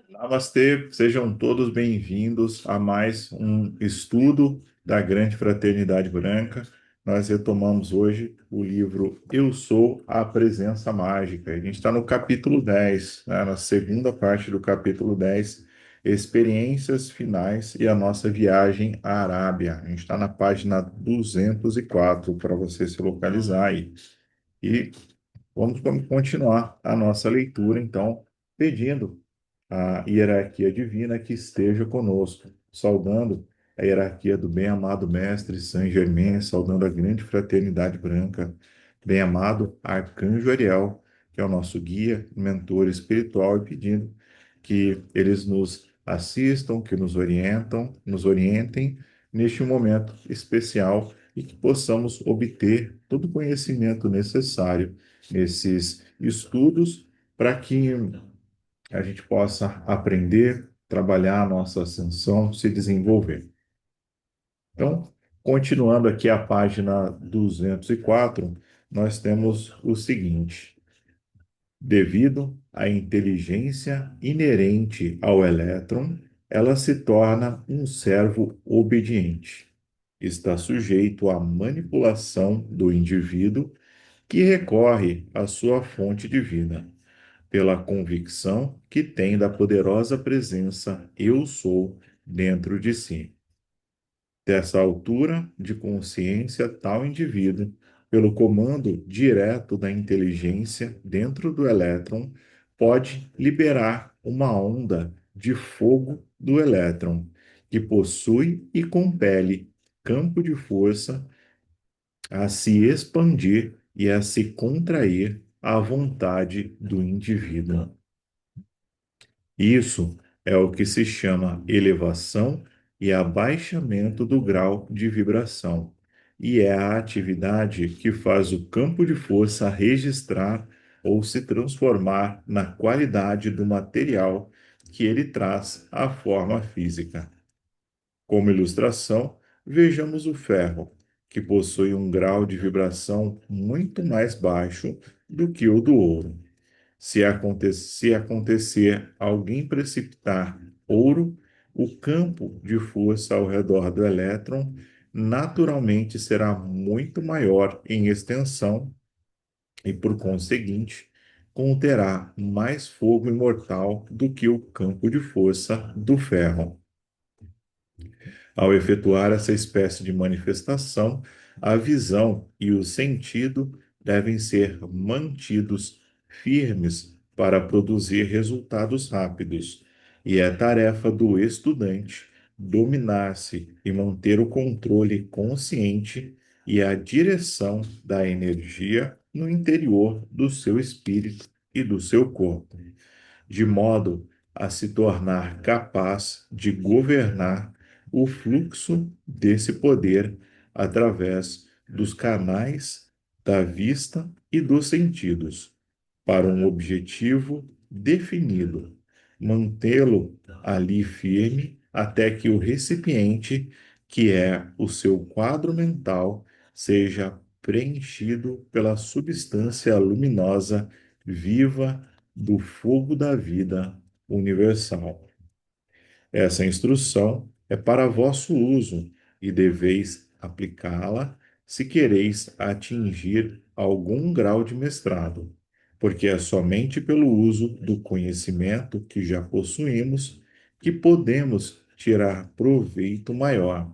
Namastê, sejam todos bem-vindos a mais um estudo da Grande Fraternidade Branca. Nós retomamos hoje o livro Eu Sou a Presença Mágica. A gente está no capítulo 10, né, na segunda parte do capítulo 10, Experiências Finais e a nossa viagem à Arábia. A gente está na página 204 para você se localizar aí. E vamos continuar a nossa leitura, então, pedindo à hierarquia divina que esteja conosco, saudando a hierarquia do bem-amado Mestre Saint Germain, saudando a grande fraternidade branca, bem-amado Arcanjo Ariel, que é o nosso guia, mentor espiritual, e pedindo que eles nos assistam, que nos orientem neste momento especial e que possamos obter todo o conhecimento necessário nesses estudos para que a gente possa aprender, trabalhar a nossa ascensão, se desenvolver. Então, continuando aqui a página 204, nós temos o seguinte: devido à inteligência inerente ao elétron, ela se torna um servo obediente. Está sujeito à manipulação do indivíduo que recorre à sua fonte divina, pela convicção que tem da poderosa presença Eu Sou dentro de si. Dessa altura de consciência, tal indivíduo, pelo comando direto da inteligência dentro do elétron, pode liberar uma onda de fogo do elétron, que possui e compele campo de força a se expandir e a se contrair à vontade do indivíduo. Isso é o que se chama elevação e abaixamento do grau de vibração, e é a atividade que faz o campo de força registrar ou se transformar na qualidade do material que ele traz à forma física. Como ilustração, vejamos o ferro, que possui um grau de vibração muito mais baixo do que o do ouro. Se acontecer alguém precipitar ouro, o campo de força ao redor do elétron naturalmente será muito maior em extensão e, por conseguinte, conterá mais fogo imortal do que o campo de força do ferro. Ao efetuar essa espécie de manifestação, a visão e o sentido devem ser mantidos firmes para produzir resultados rápidos, e é tarefa do estudante dominar-se e manter o controle consciente e a direção da energia no interior do seu espírito e do seu corpo, de modo a se tornar capaz de governar o fluxo desse poder através dos canais da vista e dos sentidos, para um objetivo definido, mantê-lo ali firme até que o recipiente, que é o seu quadro mental, seja preenchido pela substância luminosa viva do fogo da vida universal. Essa instrução é para vosso uso e deveis aplicá-la se quereis atingir algum grau de mestrado, porque é somente pelo uso do conhecimento que já possuímos que podemos tirar proveito maior.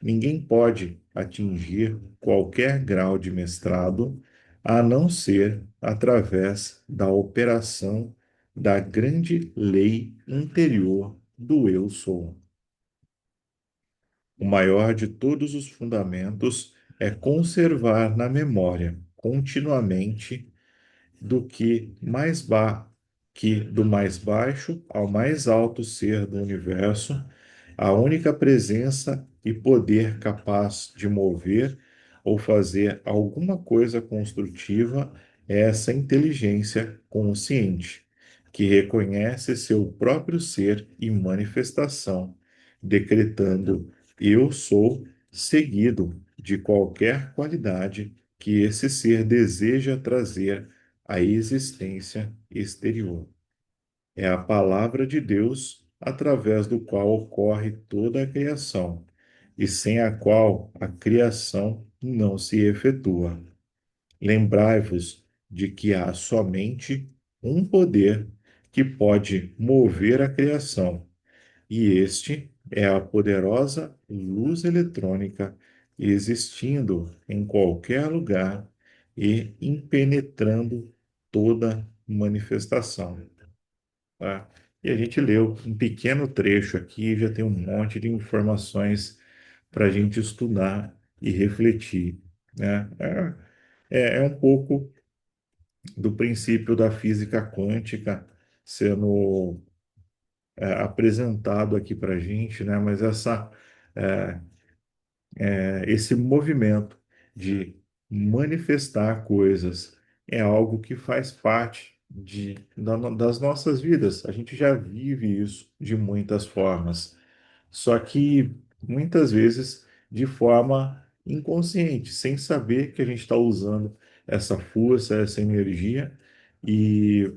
Ninguém pode atingir qualquer grau de mestrado a não ser através da operação da grande lei interior do Eu Sou. O maior de todos os fundamentos é conservar na memória continuamente do que do mais baixo ao mais alto ser do universo, a única presença e poder capaz de mover ou fazer alguma coisa construtiva é essa inteligência consciente, que reconhece seu próprio ser e manifestação, decretando eu sou, seguido de qualquer qualidade que esse ser deseja trazer a existência exterior. É a palavra de Deus através do qual ocorre toda a criação, e sem a qual a criação não se efetua. Lembrai-vos de que há somente um poder que pode mover a criação, e este é a poderosa luz eletrônica existindo em qualquer lugar e impenetrando toda manifestação. Tá? E a gente leu um pequeno trecho aqui, já tem um monte de informações para a gente estudar e refletir, né? É um pouco do princípio da física quântica sendo apresentado aqui para a gente, né? Mas é, esse movimento de manifestar coisas é algo que faz parte das nossas vidas. A gente já vive isso de muitas formas. Só que muitas vezes de forma inconsciente, sem saber que a gente está usando essa força, essa energia. E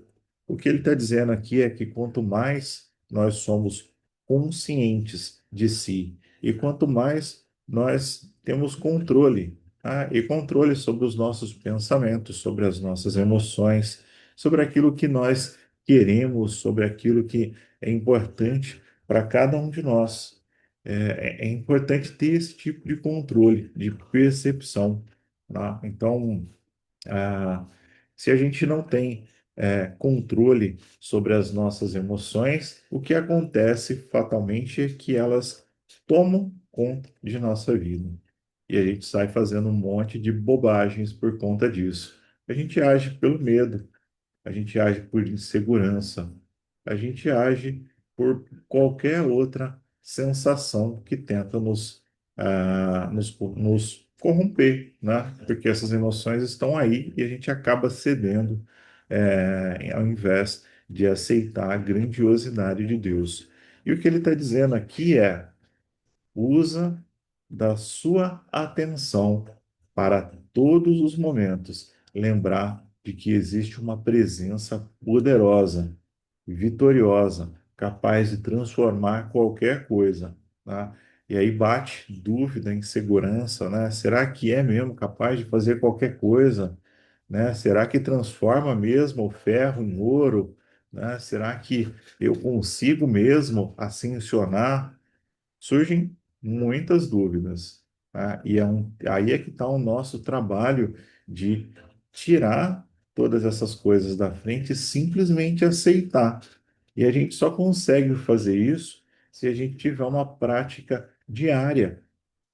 o que ele está dizendo aqui é que quanto mais nós somos conscientes de si e quanto mais nós temos controle, tá? E controle sobre os nossos pensamentos, sobre as nossas emoções, sobre aquilo que nós queremos, sobre aquilo que é importante para cada um de nós. É importante ter esse tipo de controle, de percepção, tá? Então, ah, se a gente não tem controle sobre as nossas emoções, o que acontece fatalmente é que elas tomam conta de nossa vida. E a gente sai fazendo um monte de bobagens por conta disso. A gente age pelo medo, a gente age por insegurança, a gente age por qualquer outra sensação que tenta nos corromper, né? Porque essas emoções estão aí e a gente acaba cedendo, ao invés de aceitar a grandiosidade de Deus. E o que ele está dizendo aqui é: usa da sua atenção para todos os momentos lembrar de que existe uma presença poderosa, vitoriosa, capaz de transformar qualquer coisa, tá? E aí bate dúvida, insegurança, né? Será que é mesmo capaz de fazer qualquer coisa, né? Será que transforma mesmo o ferro em ouro, né? Será que eu consigo mesmo ascensionar? Surgem muitas dúvidas, tá? E aí é que está o nosso trabalho de tirar todas essas coisas da frente e simplesmente aceitar. E a gente só consegue fazer isso se a gente tiver uma prática diária,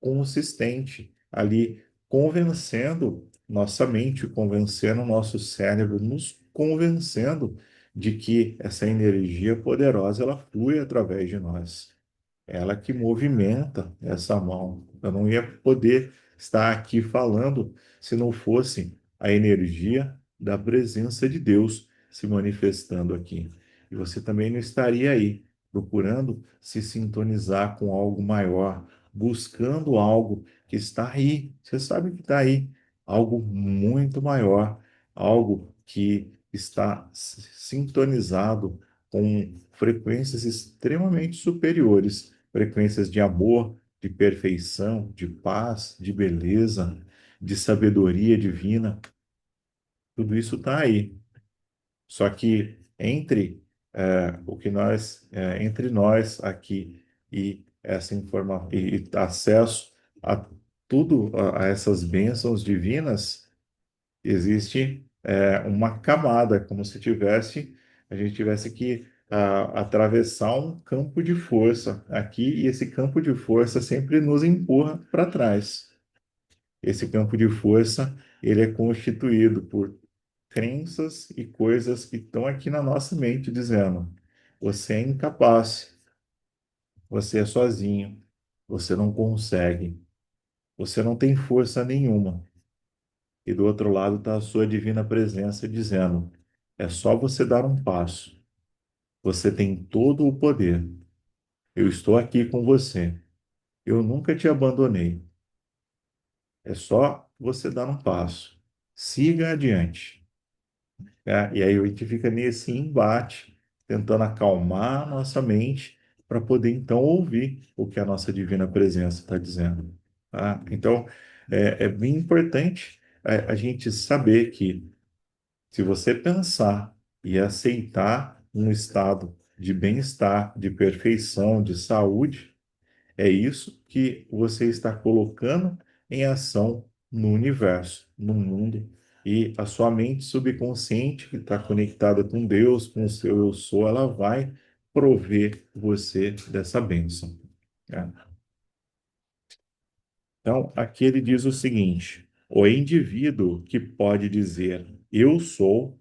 consistente, ali convencendo nossa mente, convencendo nosso cérebro, nos convencendo de que essa energia poderosa ela flui através de nós, ela que movimenta essa mão. Eu não ia poder estar aqui falando se não fosse a energia da presença de Deus se manifestando aqui. E você também não estaria aí procurando se sintonizar com algo maior, buscando algo que está aí. Você sabe que está aí, algo muito maior, algo que está sintonizado com frequências extremamente superiores, frequências de amor, de perfeição, de paz, de beleza, de sabedoria divina. Tudo isso está aí. Só que entre nós aqui e essa informação e acesso a tudo a essas bênçãos divinas, existe uma camada, como se a gente tivesse que atravessar um campo de força aqui, e esse campo de força sempre nos empurra para trás. Esse campo de força, ele é constituído por crenças e coisas que estão aqui na nossa mente dizendo: você é incapaz, você é sozinho, você não consegue, você não tem força nenhuma. E do outro lado está a sua divina presença dizendo: é só você dar um passo. Você tem todo o poder. Eu estou aqui com você. Eu nunca te abandonei. É só você dar um passo. Siga adiante. E aí a gente fica nesse embate, tentando acalmar a nossa mente para poder então ouvir o que a nossa divina presença está dizendo. Tá? Então, é bem importante a gente saber que se você pensar e aceitar um estado de bem-estar, de perfeição, de saúde, é isso que você está colocando em ação no universo, no mundo. E a sua mente subconsciente, que está conectada com Deus, com o seu eu sou, ela vai prover você dessa bênção. Né? Então, aqui ele diz o seguinte: o indivíduo que pode dizer eu sou,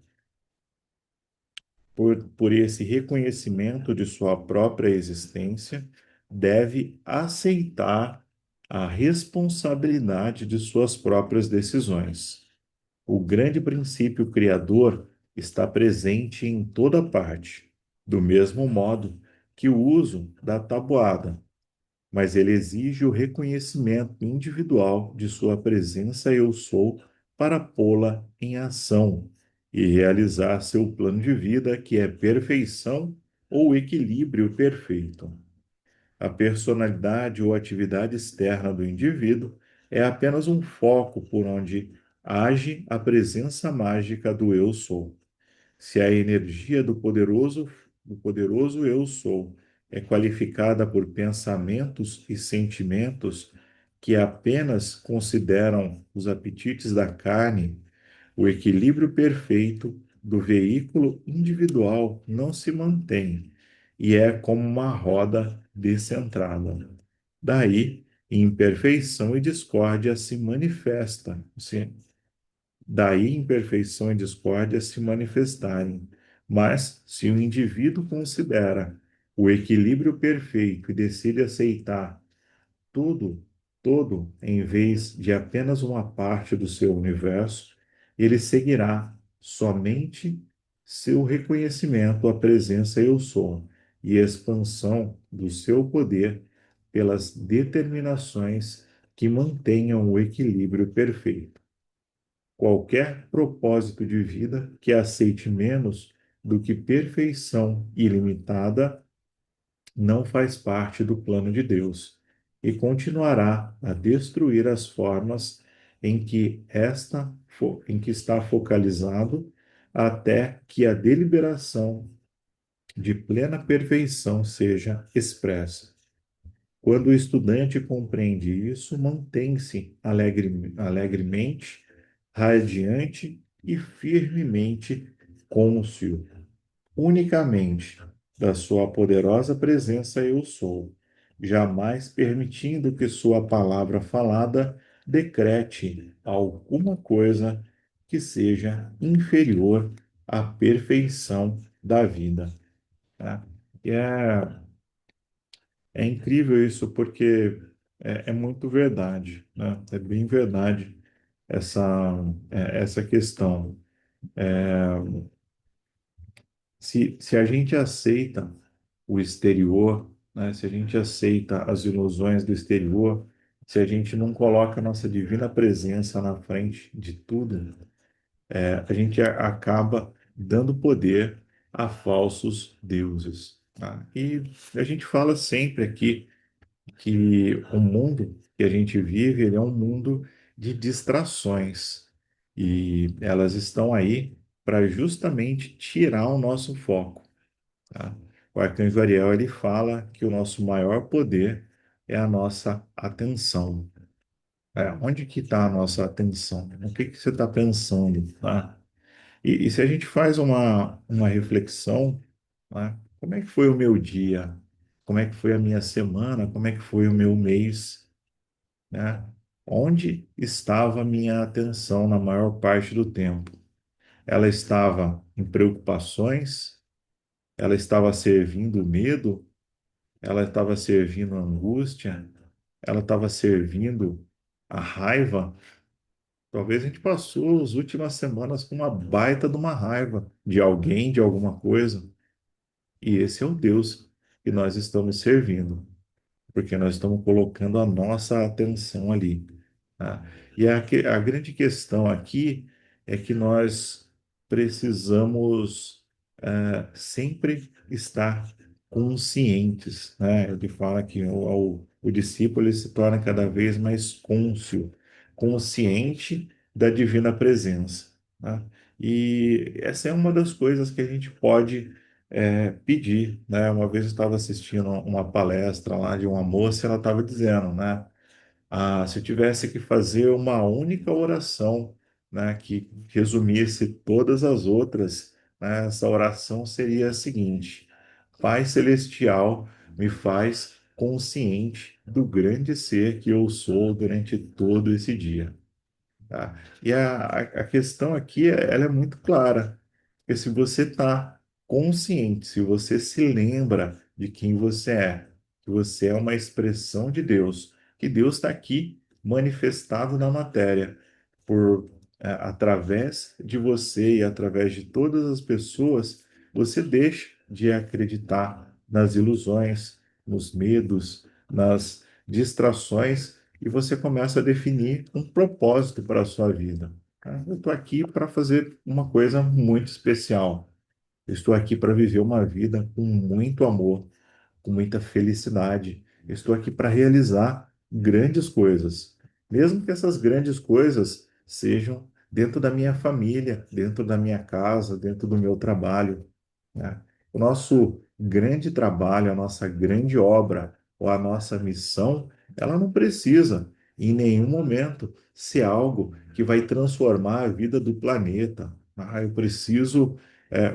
por esse reconhecimento de sua própria existência, deve aceitar a responsabilidade de suas próprias decisões. O grande princípio criador está presente em toda parte, do mesmo modo que o uso da tabuada, mas ele exige o reconhecimento individual de sua presença eu sou para pô-la em ação e realizar seu plano de vida, que é perfeição ou equilíbrio perfeito. A personalidade ou atividade externa do indivíduo é apenas um foco por onde age a presença mágica do eu sou. Se a energia do poderoso eu sou é qualificada por pensamentos e sentimentos que apenas consideram os apetites da carne, o equilíbrio perfeito do veículo individual não se mantém e é como uma roda descentrada. Daí, imperfeição e discórdia se manifestam, daí imperfeição e discórdia se manifestarem. Mas, se o indivíduo considera o equilíbrio perfeito e decide aceitar tudo, todo, em vez de apenas uma parte do seu universo, ele seguirá somente seu reconhecimento à presença eu sou e expansão do seu poder pelas determinações que mantenham o equilíbrio perfeito. Qualquer propósito de vida que aceite menos do que perfeição ilimitada não faz parte do plano de Deus e continuará a destruir as formas em que está focalizado até que a deliberação de plena perfeição seja expressa. Quando o estudante compreende isso, mantém-se alegremente, radiante e firmemente cônscio, unicamente da sua poderosa presença eu sou, jamais permitindo que sua palavra falada decrete alguma coisa que seja inferior à perfeição da vida. Tá? E é incrível isso porque é muito verdade, né? É bem verdade essa, essa questão. Se a gente aceita o exterior, né? Se a gente aceita as ilusões do exterior, se a gente não coloca a nossa divina presença na frente de tudo, a gente acaba dando poder a falsos deuses. Tá? E a gente fala sempre aqui que o mundo que a gente vive, ele é um mundo de distrações e elas estão aí para justamente tirar o nosso foco, tá? O arcanjo Ariel, ele fala que o nosso maior poder é a nossa atenção. Onde que está a nossa atenção? O que que você está pensando, tá? E se a gente faz uma reflexão, né? Como é que foi o meu dia? Como é que foi a minha semana? Como é que foi o meu mês? Né? Onde estava a minha atenção na maior parte do tempo? Ela estava em preocupações? Ela estava servindo o medo? Ela estava servindo a angústia? Ela estava servindo a raiva? Talvez a gente passou as últimas semanas com uma baita de uma raiva de alguém, de alguma coisa. E esse é o Deus que nós estamos servindo, porque nós estamos colocando a nossa atenção ali. Tá? E a grande questão aqui é que nós precisamos sempre estar conscientes, né? Ele fala que o discípulo ele se torna cada vez mais cônscio, consciente da divina presença, né? E essa é uma das coisas que a gente pode pedir, né? Uma vez eu estava assistindo uma palestra lá de uma moça, ela estava dizendo, né? Se eu tivesse que fazer uma única oração, né, que resumisse todas as outras, né, essa oração seria a seguinte: Pai Celestial, me faz consciente do grande ser que eu sou durante todo esse dia. Tá? E a questão aqui, ela é muito clara, porque se você está consciente, se você se lembra de quem você é, que você é uma expressão de Deus, que Deus está aqui manifestado na matéria, através de você e através de todas as pessoas, você deixa de acreditar nas ilusões, nos medos, nas distrações e você começa a definir um propósito para a sua vida. Tá? Eu estou aqui para fazer uma coisa muito especial. Eu estou aqui para viver uma vida com muito amor, com muita felicidade. Eu estou aqui para realizar grandes coisas, mesmo que essas grandes coisas sejam dentro da minha família, dentro da minha casa, dentro do meu trabalho, né? O nosso grande trabalho, a nossa grande obra ou a nossa missão, ela não precisa, em nenhum momento, ser algo que vai transformar a vida do planeta. Eu preciso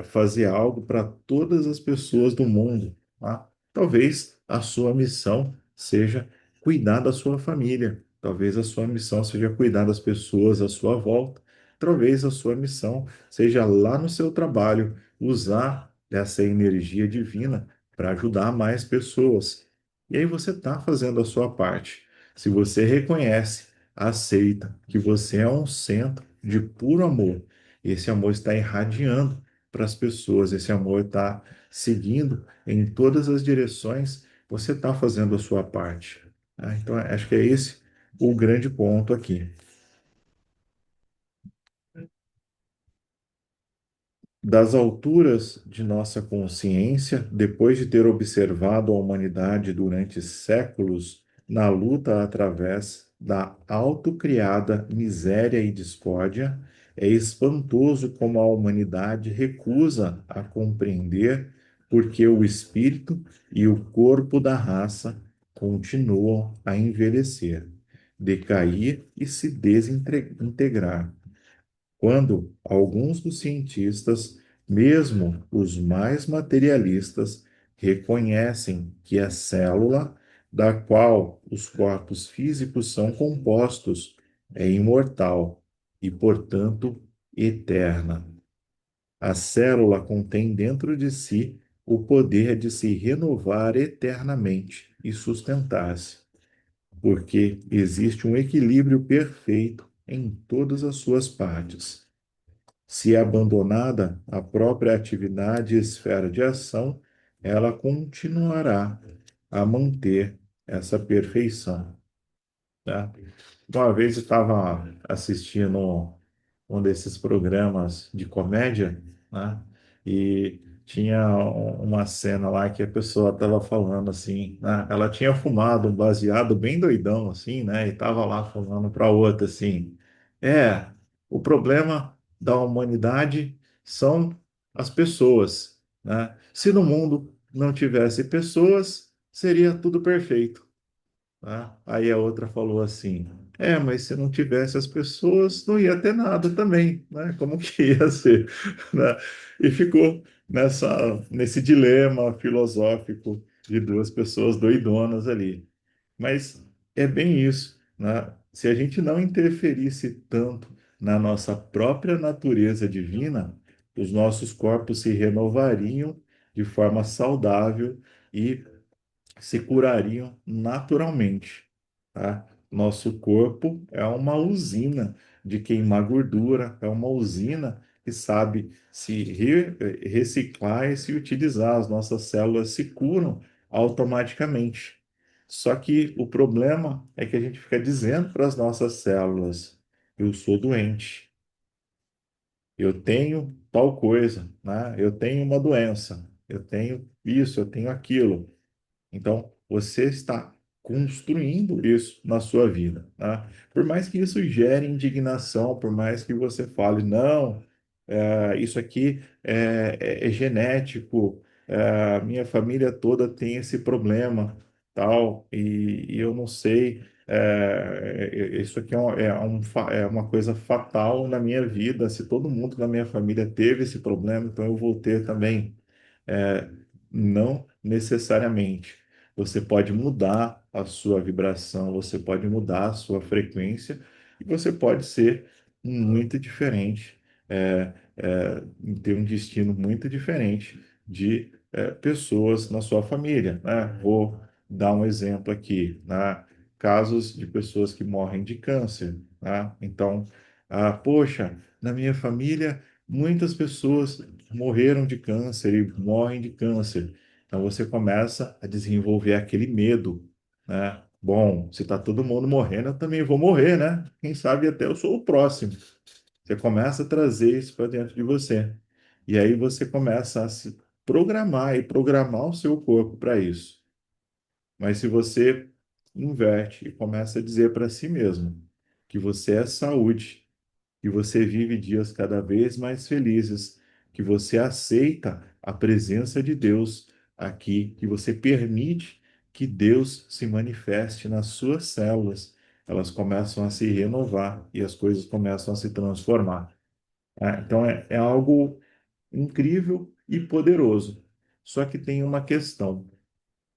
fazer algo para todas as pessoas do mundo. Tá? Talvez a sua missão seja cuidar da sua família. Talvez a sua missão seja cuidar das pessoas à sua volta. Talvez a sua missão seja lá no seu trabalho usar essa energia divina para ajudar mais pessoas. E aí você está fazendo a sua parte. Se você reconhece, aceita que você é um centro de puro amor, esse amor está irradiando para as pessoas, esse amor está seguindo em todas as direções, você está fazendo a sua parte. Tá? Então, acho que é esse o grande ponto aqui. Das alturas de nossa consciência, depois de ter observado a humanidade durante séculos na luta através da autocriada miséria e discórdia, é espantoso como a humanidade recusa a compreender porque o espírito e o corpo da raça continuam a envelhecer, decair e se desintegrar quando alguns dos cientistas, mesmo os mais materialistas, reconhecem que a célula da qual os corpos físicos são compostos é imortal e, portanto, eterna. A célula contém dentro de si o poder de se renovar eternamente e sustentar-se, porque existe um equilíbrio perfeito em todas as suas partes. Se abandonada a própria atividade e esfera de ação, ela continuará a manter essa perfeição. Tá? Uma vez eu estava assistindo um desses programas de comédia, né? E tinha uma cena lá que a pessoa estava falando assim, né? Ela tinha fumado um baseado bem doidão, assim, né? E estava lá falando para outra assim: o problema da humanidade são as pessoas, né? Se no mundo não tivesse pessoas, seria tudo perfeito. Tá? Aí a outra falou assim: mas se não tivesse as pessoas, não ia ter nada também, né? Como que ia ser, né? E ficou nesse dilema filosófico de duas pessoas doidonas ali. Mas é bem isso, né? Se a gente não interferisse tanto na nossa própria natureza divina, os nossos corpos se renovariam de forma saudável e se curariam naturalmente, tá? Nosso corpo é uma usina de queimar gordura, é uma usina que sabe reciclar e se utilizar. As nossas células se curam automaticamente. Só que o problema é que a gente fica dizendo para as nossas células: eu sou doente, eu tenho tal coisa, né? Eu tenho uma doença, eu tenho isso, eu tenho aquilo. Então, você está construindo isso na sua vida, tá? Por mais que isso gere indignação, por mais que você fale, não, isso aqui é genético, minha família toda tem esse problema, tal, e eu não sei, isso aqui é uma coisa fatal na minha vida. Se todo mundo na minha família teve esse problema, então eu vou ter também. É, não necessariamente. Você pode mudar a sua vibração, você pode mudar a sua frequência e você pode ser muito diferente, ter um destino muito diferente de pessoas na sua família, né? Vou dar um exemplo aqui, né? Casos de pessoas que morrem de câncer, né? Então, poxa, na minha família muitas pessoas morreram de câncer e morrem de câncer. Então você começa a desenvolver aquele medo, né? Bom, se está todo mundo morrendo, eu também vou morrer, né? Quem sabe até eu sou o próximo. Você começa a trazer isso para dentro de você. E aí você começa a se programar e programar o seu corpo para isso. Mas se você inverte e começa a dizer para si mesmo que você é saúde, que você vive dias cada vez mais felizes, que você aceita a presença de Deus aqui, que você permite que Deus se manifeste nas suas células. Elas começam a se renovar e as coisas começam a se transformar. Então é algo incrível e poderoso. Só que tem uma questão.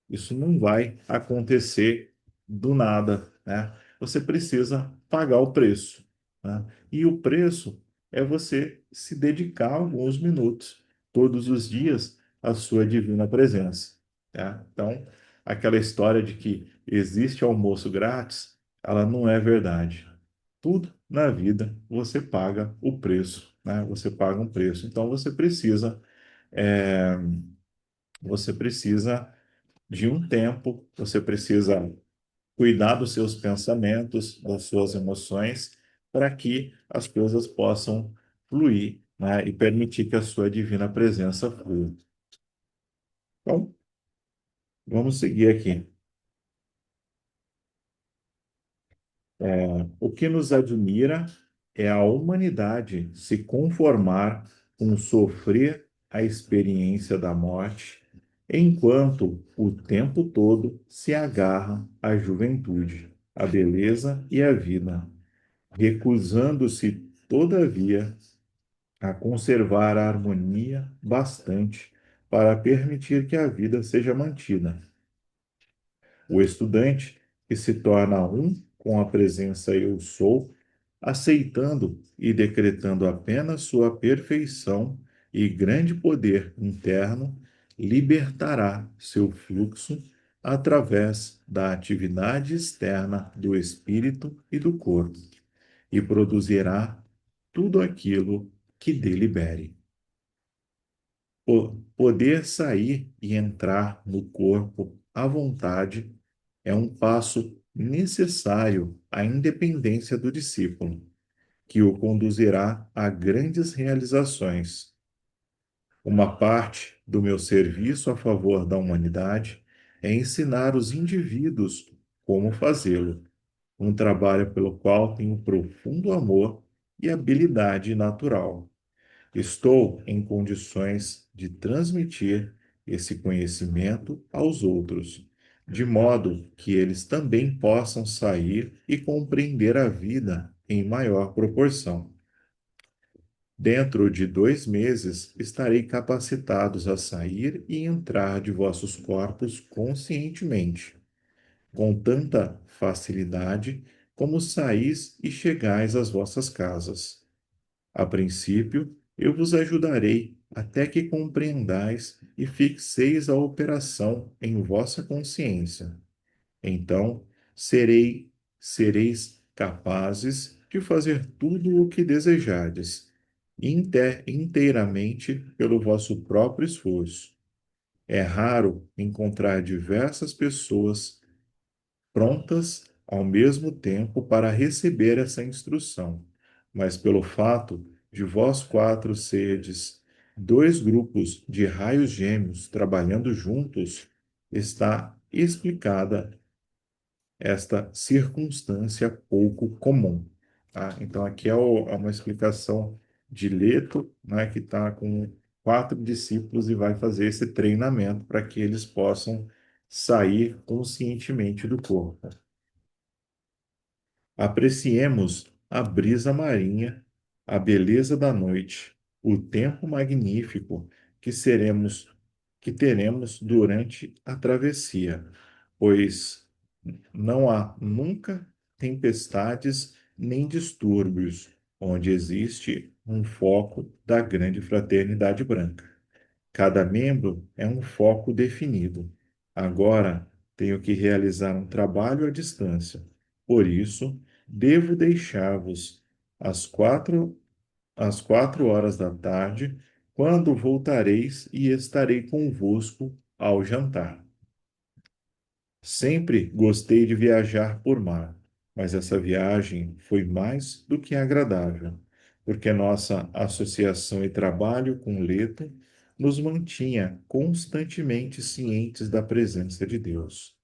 Isso não vai acontecer do nada, né? Você precisa pagar o preço, né? E o preço é você se dedicar alguns minutos todos os dias à sua divina presença, tá? Então, aquela história de que existe almoço grátis, ela não é verdade. Tudo na vida você paga o preço, né? Você paga um preço. Então, é, você precisa de um tempo, você precisa cuidar dos seus pensamentos, das suas emoções, para que as coisas possam fluir, né, e permitir que a sua divina presença flua. Então, vamos seguir aqui. O que nos admira é a humanidade se conformar com sofrer a experiência da morte, enquanto o tempo todo se agarra à juventude, à beleza e à vida, recusando-se, todavia, a conservar a harmonia bastante para permitir que a vida seja mantida. O estudante, que se torna um com a presença eu sou, aceitando e decretando apenas sua perfeição e grande poder interno, libertará seu fluxo através da atividade externa do espírito e do corpo e produzirá tudo aquilo que delibere. Poder sair e entrar no corpo à vontade é um passo necessário à independência do discípulo, que o conduzirá a grandes realizações. Uma parte do meu serviço a favor da humanidade é ensinar os indivíduos como fazê-lo, um trabalho pelo qual tenho profundo amor e habilidade natural. Estou em condições de transmitir esse conhecimento aos outros, de modo que eles também possam sair e compreender a vida em maior proporção. Dentro de 2 meses estarei capacitados a sair e entrar de vossos corpos conscientemente, com tanta facilidade como saís e chegais às vossas casas. A princípio, eu vos ajudarei até que compreendais e fixeis a operação em vossa consciência. Então, sereis capazes de fazer tudo o que desejardes, inteiramente pelo vosso próprio esforço. É raro encontrar diversas pessoas prontas ao mesmo tempo para receber essa instrução, mas pelo fato de vós quatro sedes dois grupos de raios gêmeos trabalhando juntos, está explicada esta circunstância pouco comum. Tá? Então, aqui é uma explicação de Leto, né, que está com quatro discípulos e vai fazer esse treinamento para que eles possam sair conscientemente do corpo. Apreciemos a brisa marinha, a beleza da noite, o tempo magnífico que seremos, que teremos durante a travessia, pois não há nunca tempestades nem distúrbios onde existe um foco da grande fraternidade branca. Cada membro é um foco definido. Agora tenho que realizar um trabalho à distância. Por isso, devo deixar-vos às às 4 horas da tarde, quando voltareis e estarei convosco ao jantar. Sempre gostei de viajar por mar, mas essa viagem foi mais do que agradável, porque nossa associação e trabalho com Leto nos mantinha constantemente cientes da presença de Deus.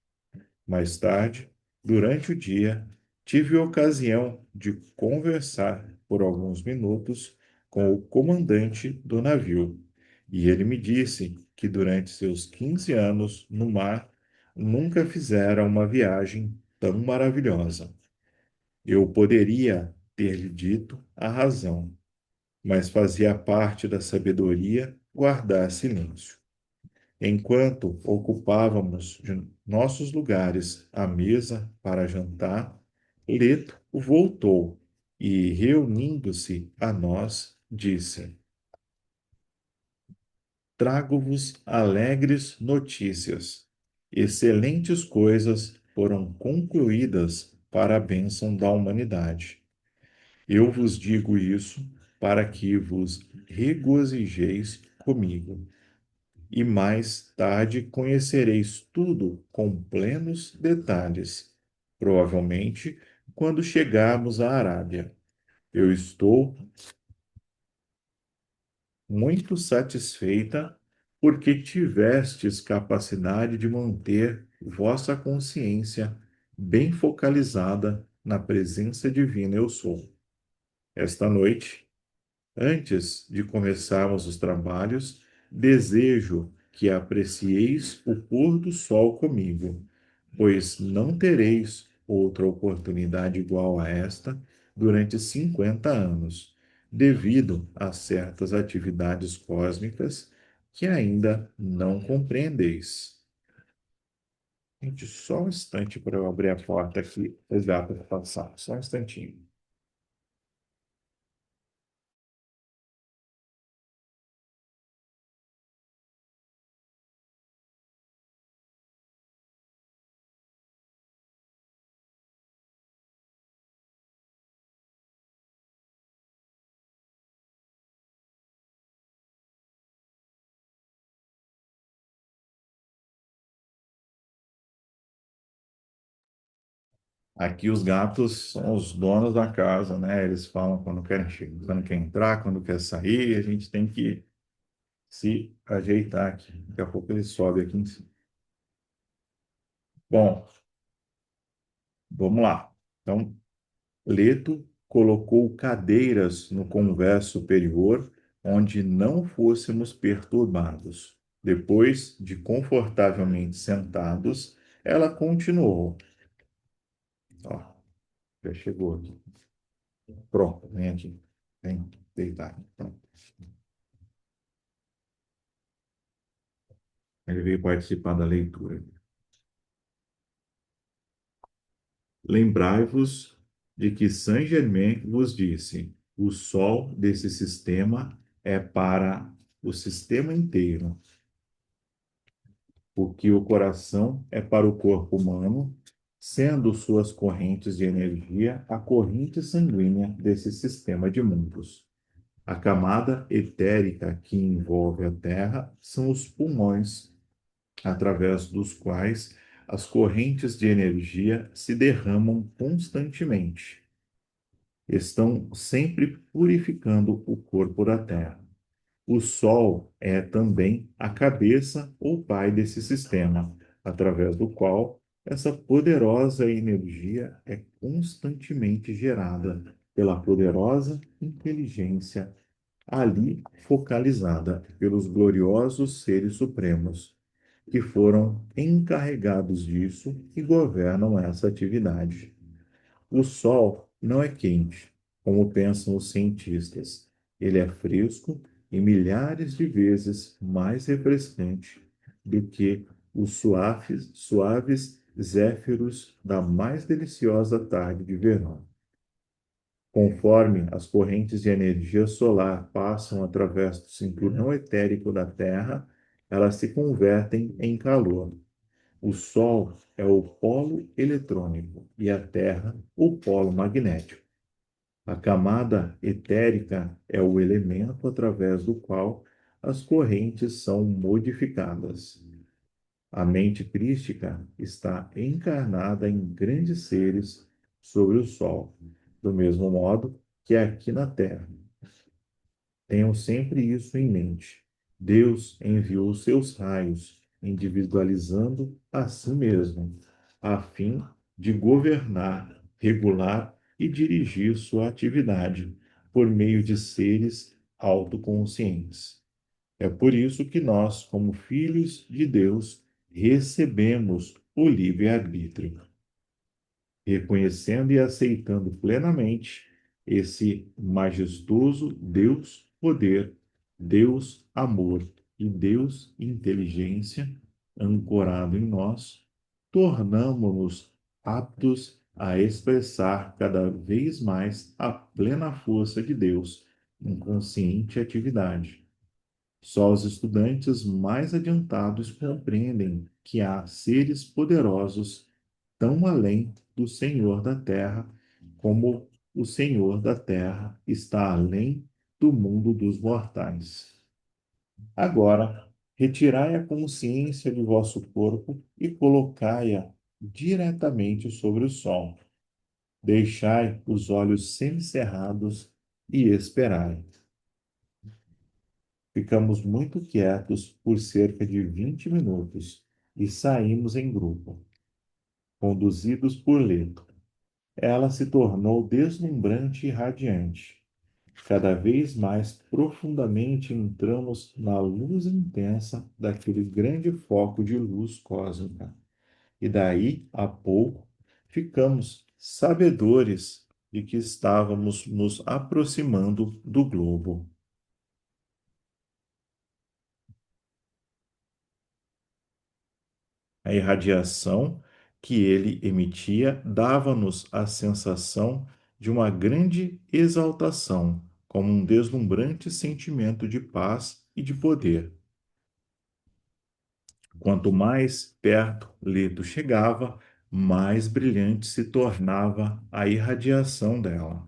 Mais tarde, durante o dia, tive ocasião de conversar por alguns minutos com o comandante do navio, e ele me disse que durante seus 15 anos no mar nunca fizera uma viagem tão maravilhosa. Eu poderia ter lhe dito a razão, mas fazia parte da sabedoria guardar silêncio. Enquanto ocupávamos de nossos lugares à mesa para jantar, Leto voltou e, reunindo-se a nós, disse: Trago-vos alegres notícias. Excelentes coisas foram concluídas para a bênção da humanidade. Eu vos digo isso para que vos regozijeis comigo e mais tarde conhecereis tudo com plenos detalhes, provavelmente quando chegarmos à Arábia. Eu estou muito satisfeita porque tivestes capacidade de manter vossa consciência bem focalizada na presença divina eu sou. Esta noite, antes de começarmos os trabalhos, desejo que aprecieis o pôr do sol comigo, pois não tereis outra oportunidade igual a esta durante 50 anos, devido a certas atividades cósmicas que ainda não compreendeis. Gente, só um instante para eu abrir a porta aqui, exato, para passar. Só um instantinho. Aqui os gatos são os donos da casa, né? Eles falam quando querem chegar, quando quer entrar, quando quer sair. A gente tem que se ajeitar aqui. Daqui a pouco ele sobe aqui em cima. Bom, vamos lá. Então, Leto colocou cadeiras no convés superior, onde não fôssemos perturbados. Depois de confortavelmente sentados, ela continuou. Ó, já chegou aqui. Pronto, vem aqui. Vem deitar. Pronto. Ele veio participar da leitura. Lembrai-vos de que Saint-Germain vos disse: o sol desse sistema é para o sistema inteiro, o que o coração é para o corpo humano, sendo suas correntes de energia a corrente sanguínea desse sistema de mundos. A camada etérica que envolve a Terra são os pulmões, através dos quais as correntes de energia se derramam constantemente. estão sempre purificando o corpo da Terra. O Sol é também a cabeça ou pai desse sistema, através do qual essa poderosa energia é constantemente gerada pela poderosa inteligência ali focalizada pelos gloriosos seres supremos, que foram encarregados disso e governam essa atividade. O Sol não é quente, como pensam os cientistas. Ele é fresco e milhares de vezes mais refrescante do que os suaves zéfiros da mais deliciosa tarde de verão. Conforme as correntes de energia solar passam através do cinturão etérico da Terra, elas se convertem em calor. O Sol é o polo eletrônico e a Terra o polo magnético. A camada etérica é o elemento através do qual as correntes são modificadas. A mente crística está encarnada em grandes seres sobre o Sol, do mesmo modo que aqui na Terra. Tenham sempre isso em mente. Deus enviou seus raios, individualizando a si mesmo, a fim de governar, regular e dirigir sua atividade por meio de seres autoconscientes. É por isso que nós, como filhos de Deus, recebemos o livre-arbítrio, reconhecendo e aceitando plenamente esse majestoso Deus poder, Deus amor e Deus inteligência ancorado em nós, tornamo-nos aptos a expressar cada vez mais a plena força de Deus em consciente atividade. Só os estudantes mais adiantados compreendem que há seres poderosos tão além do Senhor da Terra, como o Senhor da Terra está além do mundo dos mortais. Agora, retirai a consciência de vosso corpo e colocai-a diretamente sobre o sol. Deixai os olhos semicerrados e esperai. Ficamos muito quietos por cerca de 20 minutos e saímos em grupo, conduzidos por Leto. Ela se tornou deslumbrante e radiante. Cada vez mais profundamente entramos na luz intensa daquele grande foco de luz cósmica. E daí a pouco ficamos sabedores de que estávamos nos aproximando do globo. A irradiação que ele emitia dava-nos a sensação de uma grande exaltação, como um deslumbrante sentimento de paz e de poder. Quanto mais perto Leto chegava, mais brilhante se tornava a irradiação dela.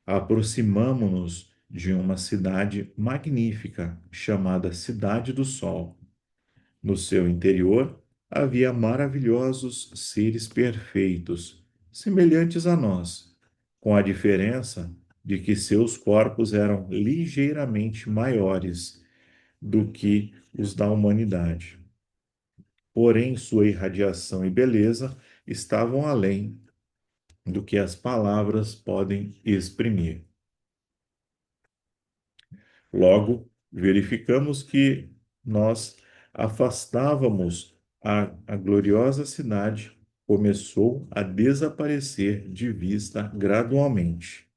Aproximamo-nos de uma cidade magnífica chamada Cidade do Sol. No seu interior havia maravilhosos seres perfeitos, semelhantes a nós, com a diferença de que seus corpos eram ligeiramente maiores do que os da humanidade. Porém, sua irradiação e beleza estavam além do que as palavras podem exprimir. Logo, verificamos que nós afastávamos a gloriosa cidade, começou a desaparecer de vista gradualmente.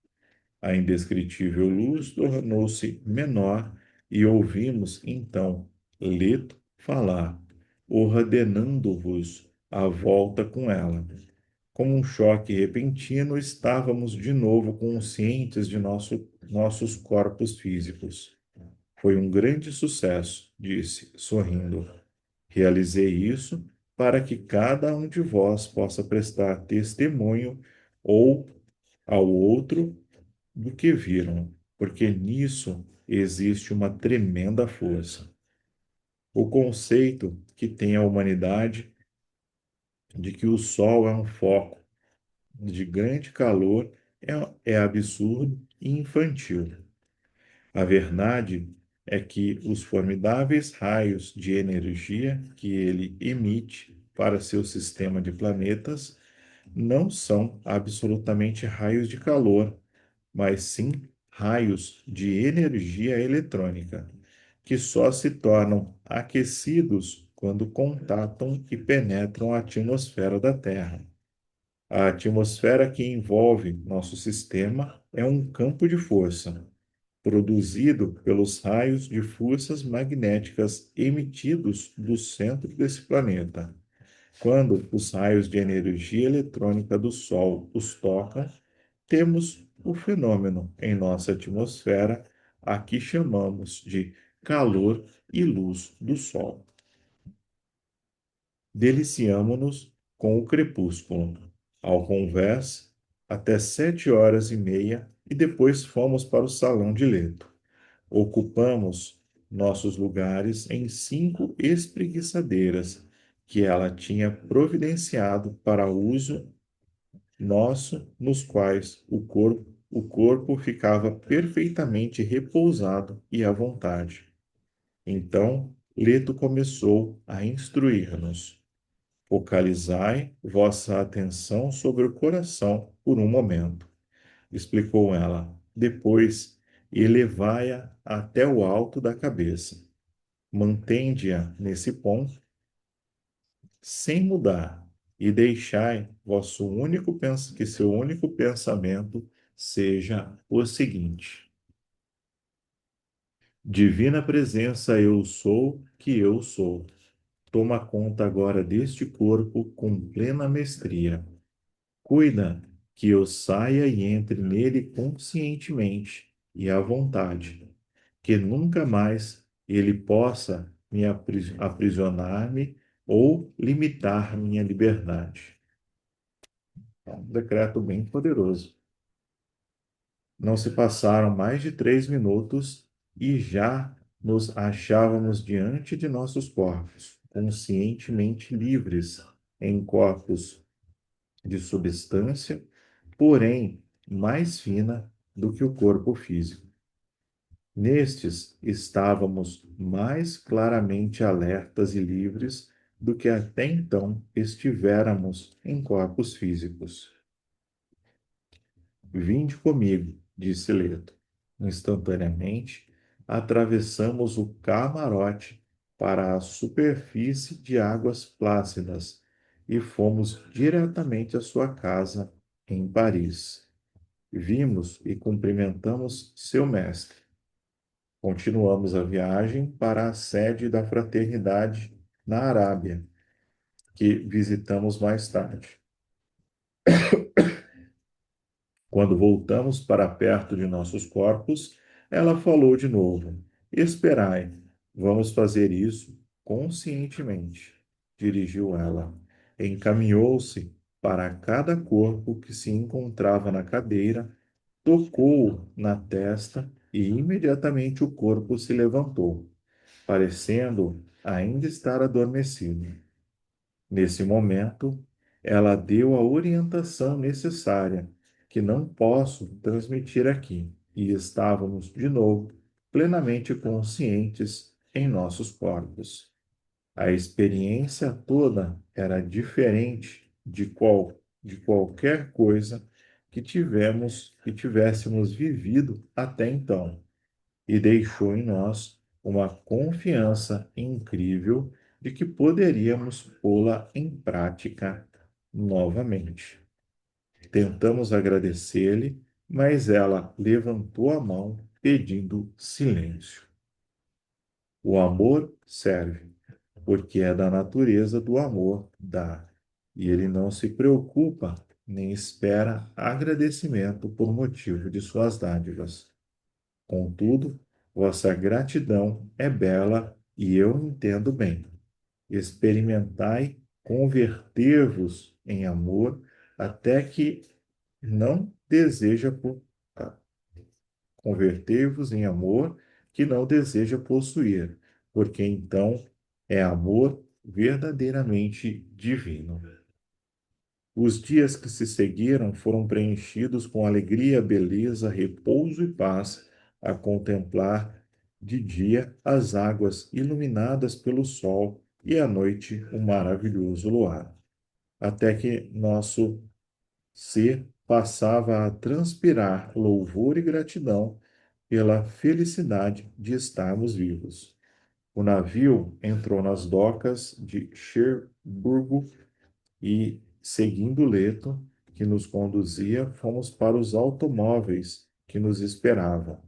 A indescritível luz tornou-se menor e ouvimos então Leto falar, ordenando-vos a volta com ela. Como um choque repentino, estávamos de novo conscientes de nossos corpos físicos. Foi um grande sucesso, disse, sorrindo. Realizei isso para que cada um de vós possa prestar testemunho ou ao outro do que viram, porque nisso existe uma tremenda força. O conceito que tem a humanidade de que o Sol é um foco de grande calor é absurdo e infantil. A verdade é que os formidáveis raios de energia que ele emite para seu sistema de planetas não são absolutamente raios de calor, mas sim raios de energia eletrônica, que só se tornam aquecidos quando contatam e penetram a atmosfera da Terra. A atmosfera que envolve nosso sistema é um campo de força, produzido pelos raios de forças magnéticas emitidos do centro desse planeta. Quando os raios de energia eletrônica do Sol os tocam, temos o fenômeno em nossa atmosfera, a que chamamos de calor e luz do Sol. Deliciamo-nos com o crepúsculo, ao convés, até 7h30, e depois fomos para o salão de leito. Ocupamos nossos lugares em 5 espreguiçadeiras que ela tinha providenciado para uso nosso, nos quais o corpo ficava perfeitamente repousado e à vontade. Então, Leto começou a instruir-nos. Focalizai vossa atenção sobre o coração por um momento, explicou ela. Depois, elevai-a até o alto da cabeça. Mantende-a nesse ponto sem mudar, e deixai que seu único pensamento seja o seguinte: Divina presença, eu sou que eu sou. Toma conta agora deste corpo com plena mestria. Cuida que eu saia e entre nele conscientemente e à vontade, que nunca mais ele possa me aprisionar-me ou limitar minha liberdade. É um decreto bem poderoso. Não se passaram mais de 3 minutos e já nos achávamos diante de nossos corpos, conscientemente livres, em corpos de substância, porém mais fina do que o corpo físico. Nestes estávamos mais claramente alertas e livres do que até então estivéramos em corpos físicos. Vinde comigo, disse Leto. Instantaneamente, atravessamos o camarote para a superfície de águas plácidas e fomos diretamente à sua casa em Paris. Vimos e cumprimentamos seu mestre. Continuamos a viagem para a sede da fraternidade na Arábia, que visitamos mais tarde. Quando voltamos para perto de nossos corpos, ela falou de novo: Esperai, vamos fazer isso conscientemente. Dirigiu ela. Encaminhou-se para cada corpo que se encontrava na cadeira, tocou na testa e imediatamente o corpo se levantou, parecendo ainda estar adormecido. Nesse momento, ela deu a orientação necessária, que não posso transmitir aqui, e estávamos, de novo, plenamente conscientes em nossos corpos. A experiência toda era diferente de qualquer coisa que tivéssemos vivido até então, e deixou em nós uma confiança incrível de que poderíamos pô-la em prática novamente. Tentamos agradecer-lhe, mas ela levantou a mão pedindo silêncio. O amor serve, porque é da natureza do amor dar, e ele não se preocupa nem espera agradecimento por motivo de suas dádivas. Contudo, vossa gratidão é bela e eu entendo bem. Experimentai converter-vos em amor até que não deseja po- ah, converter-vos em amor que não deseja possuir, porque então é amor verdadeiramente divino. Os dias que se seguiram foram preenchidos com alegria, beleza, repouso e paz, a contemplar de dia as águas iluminadas pelo sol e à noite o maravilhoso luar, até que nosso ser passava a transpirar louvor e gratidão pela felicidade de estarmos vivos. O navio entrou nas docas de Cherburgo e, seguindo o leito que nos conduzia, fomos para os automóveis que nos esperavam.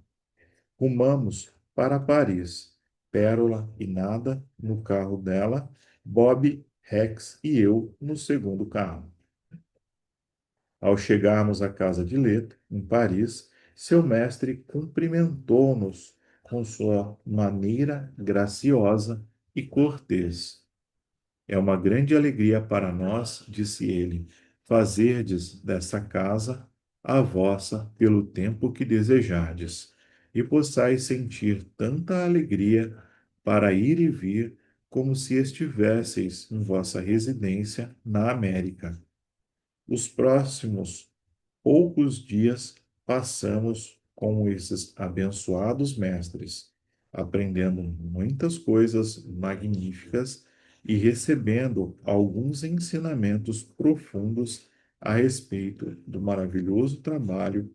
Rumamos para Paris. Pérola e Nada no carro dela, Bob, Rex e eu no segundo carro. Ao chegarmos à casa de Leto, em Paris, seu mestre cumprimentou-nos com sua maneira graciosa e cortês. É uma grande alegria para nós, disse ele, fazerdes dessa casa a vossa pelo tempo que desejardes, e possais sentir tanta alegria para ir e vir como se estivesseis em vossa residência na América. Os próximos poucos dias passamos com esses abençoados mestres, aprendendo muitas coisas magníficas e recebendo alguns ensinamentos profundos a respeito do maravilhoso trabalho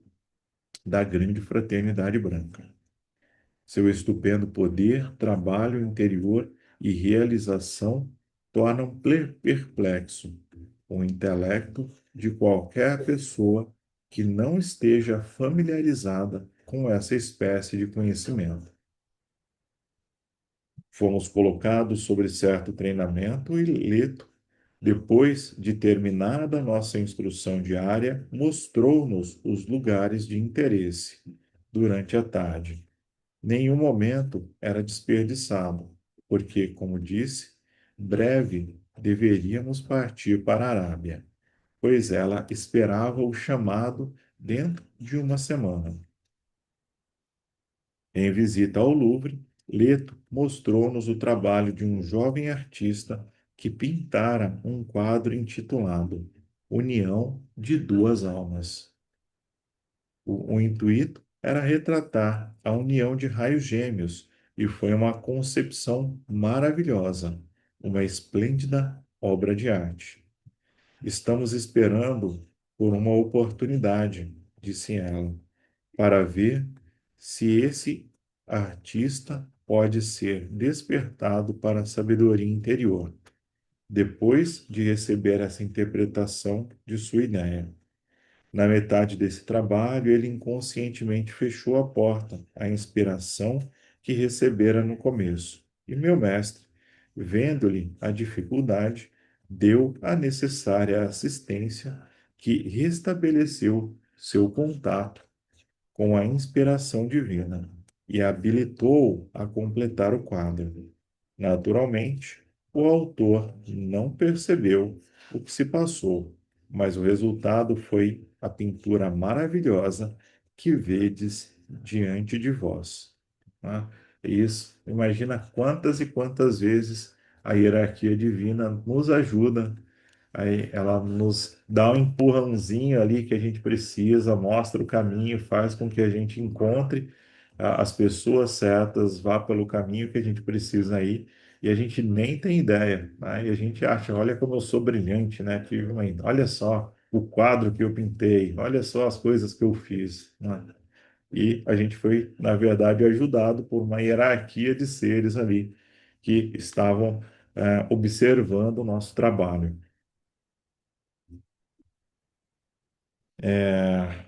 da grande fraternidade branca. Seu estupendo poder, trabalho interior e realização tornam perplexo o intelecto de qualquer pessoa que não esteja familiarizada com essa espécie de conhecimento. Fomos colocados sobre certo treinamento e Leto, depois de terminada a nossa instrução diária, mostrou-nos os lugares de interesse durante a tarde. Nenhum momento era desperdiçado, porque, como disse, breve deveríamos partir para a Arábia, pois ela esperava o chamado dentro de uma semana. Em visita ao Louvre, Leto mostrou-nos o trabalho de um jovem artista que pintara um quadro intitulado União de Duas Almas. O intuito era retratar a união de raios gêmeos e foi uma concepção maravilhosa, uma esplêndida obra de arte. Estamos esperando por uma oportunidade, disse ela, para ver se esse artista pode ser despertado para a sabedoria interior, depois de receber essa interpretação de sua ideia. Na metade desse trabalho, ele inconscientemente fechou a porta à inspiração que recebera no começo. E meu mestre, vendo-lhe a dificuldade, deu a necessária assistência que restabeleceu seu contato com a inspiração divina e habilitou-o a completar o quadro. Naturalmente, o autor não percebeu o que se passou, mas o resultado foi a pintura maravilhosa que vedes diante de vós. Né? Isso, imagina quantas e quantas vezes a hierarquia divina nos ajuda. Aí ela nos dá um empurrãozinho ali que a gente precisa, mostra o caminho, faz com que a gente encontre as pessoas certas, vá pelo caminho que a gente precisa ir, e a gente nem tem ideia, né? E a gente acha, olha como eu sou brilhante, né? Olha só o quadro que eu pintei, olha só as coisas que eu fiz, né? E a gente foi, na verdade, ajudado por uma hierarquia de seres ali que estavam observando o nosso trabalho. É,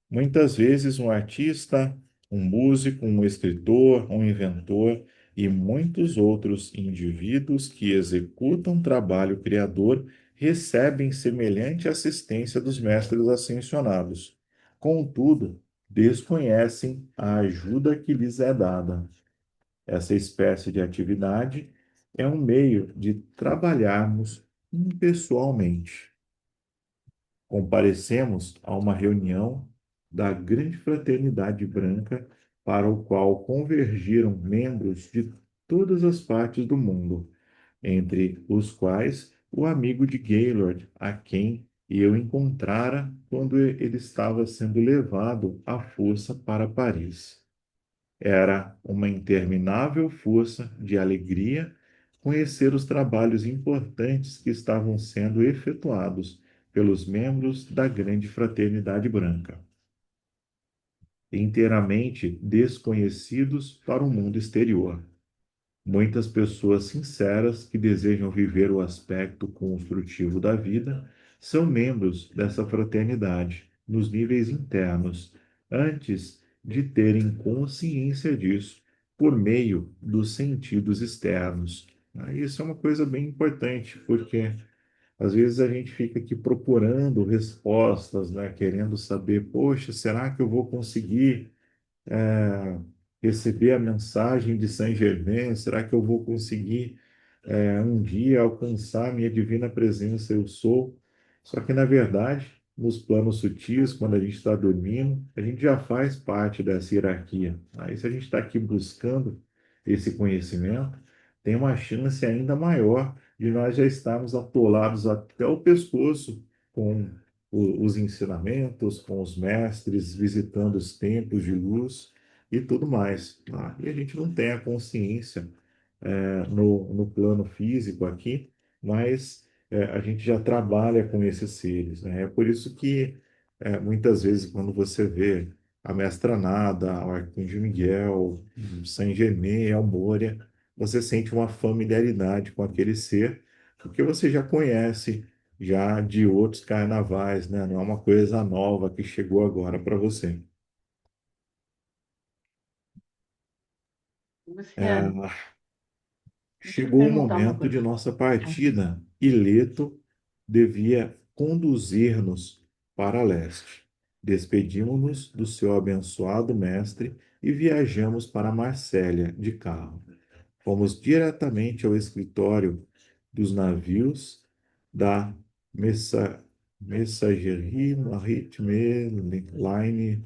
Muitas vezes um artista, um músico, um escritor, um inventor e muitos outros indivíduos que executam trabalho criador recebem semelhante assistência dos mestres ascensionados. Contudo, desconhecem a ajuda que lhes é dada. Essa espécie de atividade é um meio de trabalharmos impessoalmente. Comparecemos a uma reunião da Grande Fraternidade Branca, para o qual convergiram membros de todas as partes do mundo, entre os quais o amigo de Gaylord, a quem eu encontrara quando ele estava sendo levado à força para Paris. Era uma interminável força de alegria conhecer os trabalhos importantes que estavam sendo efetuados pelos membros da grande fraternidade branca, inteiramente desconhecidos para o mundo exterior. Muitas pessoas sinceras que desejam viver o aspecto construtivo da vida são membros dessa fraternidade nos níveis internos, antes de terem consciência disso por meio dos sentidos externos. Isso é uma coisa bem importante, porque às vezes a gente fica aqui procurando respostas, né? Querendo saber, poxa, será que eu vou conseguir receber a mensagem de Saint-Germain? Será que eu vou conseguir um dia alcançar a minha divina presença? Eu sou. Só que, na verdade, nos planos sutis, quando a gente está dormindo, a gente já faz parte dessa hierarquia. Aí, se a gente está aqui buscando esse conhecimento, tem uma chance ainda maior de nós já estarmos atolados até o pescoço com os ensinamentos, com os mestres, visitando os templos de luz e tudo mais. Tá? E a gente não tem a consciência no plano físico aqui, mas a gente já trabalha com esses seres, né? É por isso que muitas vezes quando você vê a Mestra Nada, o Arcanjo Miguel, Saint Germain, El Moria, você sente uma familiaridade com aquele ser, porque você já conhece já de outros carnavais, né? Não é uma coisa nova que chegou agora para você. Luciano, É, deixa eu te chegou o perguntar uma momento de coisa. nossa Ah, partida e Leto devia conduzir-nos para leste. Despedimos-nos do seu abençoado mestre e viajamos para Marsella de carro. Fomos diretamente ao escritório dos navios da Messagerie Maritime Line.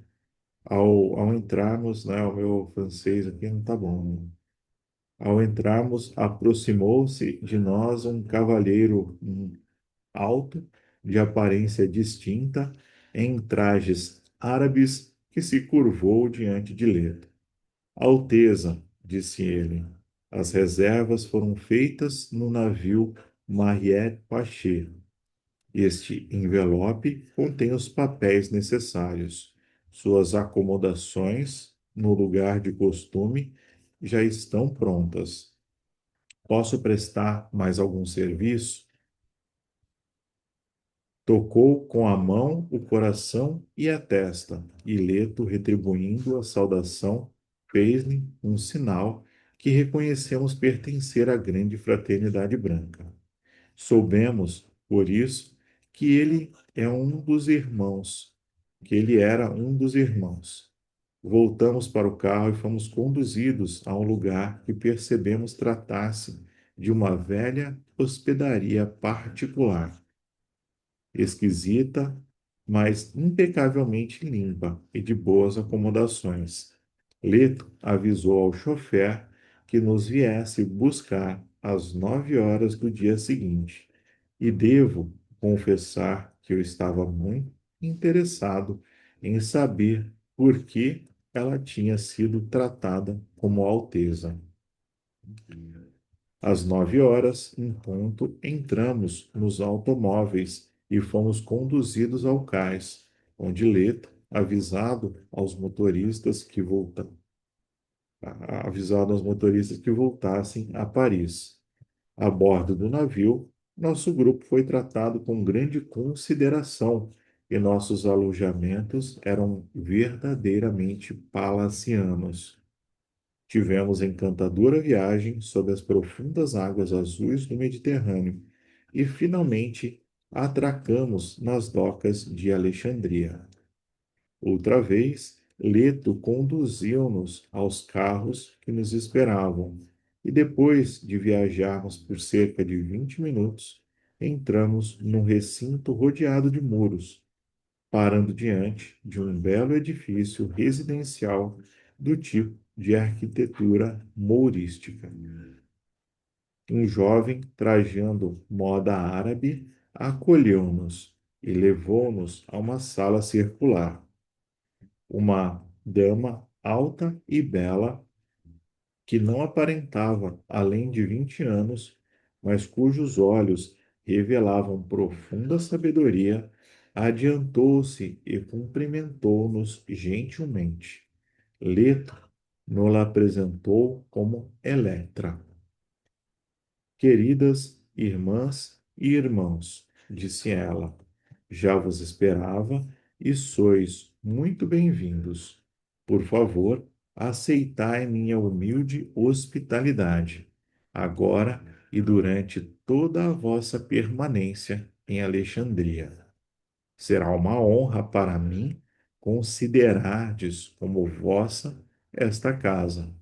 Ao entrarmos, né, o meu francês aqui não tá bom, né? Ao entrarmos, aproximou-se de nós um cavalheiro alto, de aparência distinta, em trajes árabes, que se curvou diante de Leto. Alteza, disse ele, as reservas foram feitas no navio Mariette Paché. Este envelope contém os papéis necessários. Suas acomodações, no lugar de costume, já estão prontas. Posso prestar mais algum serviço? Tocou com a mão o coração e a testa, e Leto, retribuindo a saudação, fez-lhe um sinal que reconhecemos pertencer à grande fraternidade branca. Soubemos, por isso, que ele é um dos irmãos, que ele era um dos irmãos. Voltamos para o carro e fomos conduzidos a um lugar que percebemos tratar-se de uma velha hospedaria particular, esquisita, mas impecavelmente limpa e de boas acomodações. Leto avisou ao chofer que nos viesse buscar às 9 horas do dia seguinte, e devo confessar que eu estava muito interessado em saber por que ela tinha sido tratada como Alteza. Às 9 horas, em ponto, entramos nos automóveis e fomos conduzidos ao cais, onde Leto, avisado aos motoristas que voltassem a Paris. A bordo do navio, nosso grupo foi tratado com grande consideração e nossos alojamentos eram verdadeiramente palacianos. Tivemos encantadora viagem sob as profundas águas azuis do Mediterrâneo e finalmente atracamos nas docas de Alexandria. Outra vez, Leto conduziu-nos aos carros que nos esperavam, e depois de viajarmos por cerca de 20 minutos, entramos num recinto rodeado de muros, parando diante de um belo edifício residencial do tipo de arquitetura mourística. Um jovem trajando moda árabe acolheu-nos e levou-nos a uma sala circular. Uma dama alta e bela, que não aparentava além de 20 anos, mas cujos olhos revelavam profunda sabedoria, adiantou-se e cumprimentou-nos gentilmente. Leto nos apresentou como Eletra. Queridas irmãs e irmãos, disse ela, já vos esperava e sois muito bem-vindos. Por favor, aceitai minha humilde hospitalidade, agora e durante toda a vossa permanência em Alexandria. Será uma honra para mim considerardes como vossa esta casa.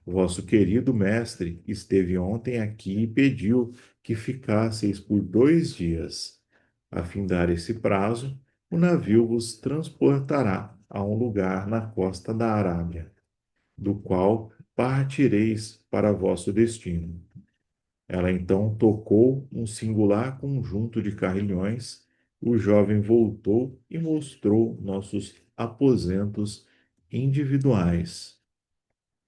Vosso querido mestre esteve ontem aqui e pediu que ficasseis por 2 dias. A findar esse prazo, o navio vos transportará a um lugar na costa da Arábia, do qual partireis para vosso destino. Ela então tocou um singular conjunto de carrilhões. O jovem voltou e mostrou nossos aposentos individuais.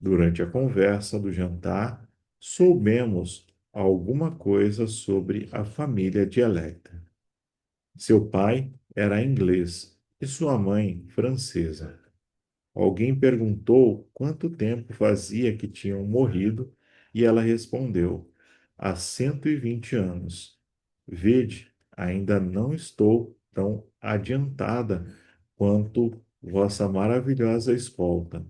Durante a conversa do jantar, soubemos alguma coisa sobre a família de Electra. Seu pai era inglês e sua mãe francesa. Alguém perguntou quanto tempo fazia que tinham morrido e ela respondeu: há 120 anos. Vede, ainda não estou tão adiantada quanto vossa maravilhosa escolta,